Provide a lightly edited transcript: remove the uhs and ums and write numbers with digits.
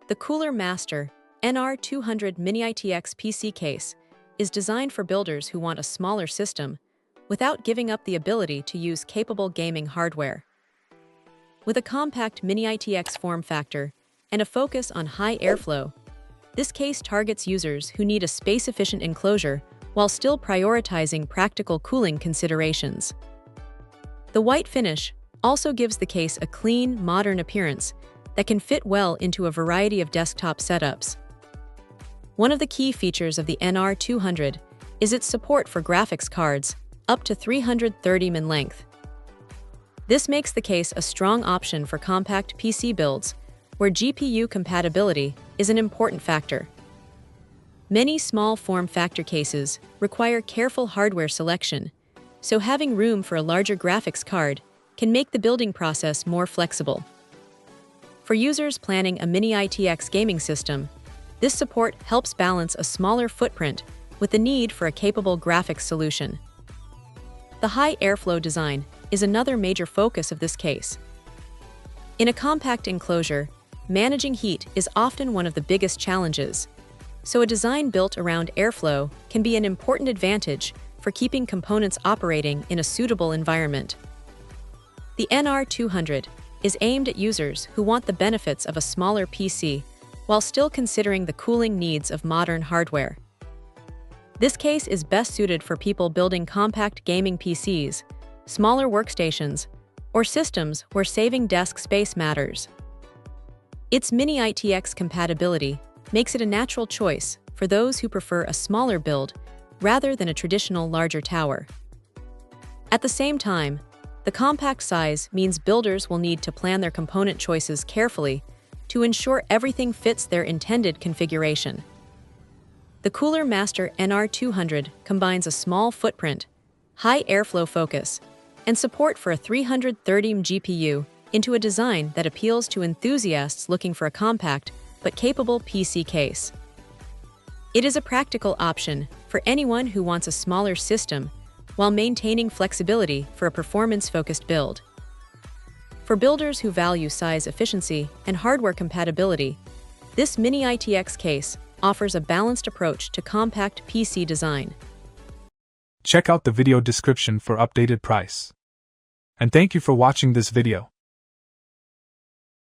The Cooler Master NR200 Mini-ITX PC case is designed for builders who want a smaller system without giving up the ability to use capable gaming hardware. With a compact Mini-ITX form factor and a focus on high airflow, this case targets users who need a space-efficient enclosure while still prioritizing practical cooling considerations. The white finish also gives the case a clean, modern appearance that can fit well into a variety of desktop setups. One of the key features of the NR200 is its support for graphics cards up to 330 in length. This makes the case a strong option for compact PC builds, where GPU compatibility is an important factor. Many small form factor cases require careful hardware selection, so having room for a larger graphics card can make the building process more flexible. For users planning a Mini-ITX gaming system, this support helps balance a smaller footprint with the need for a capable graphics solution. The high airflow design is another major focus of this case. In a compact enclosure, managing heat is often one of the biggest challenges, so a design built around airflow can be an important advantage for keeping components operating in a suitable environment. The NR200 is aimed at users who want the benefits of a smaller PC while still considering the cooling needs of modern hardware. This case is best suited for people building compact gaming PCs, smaller workstations, or systems where saving desk space matters. Its Mini-ITX compatibility makes it a natural choice for those who prefer a smaller build rather than a traditional larger tower. At the same time, the compact size means builders will need to plan their component choices carefully to ensure everything fits their intended configuration. The Cooler Master NR200 combines a small footprint, high airflow focus, and support for a 330 GPU into a design that appeals to enthusiasts looking for a compact but capable PC case. It is a practical option for anyone who wants a smaller system while maintaining flexibility for a performance-focused build. For builders who value size efficiency and hardware compatibility, this Mini-ITX case offers a balanced approach to compact PC design. Check out the video description for updated price. And thank you for watching this video.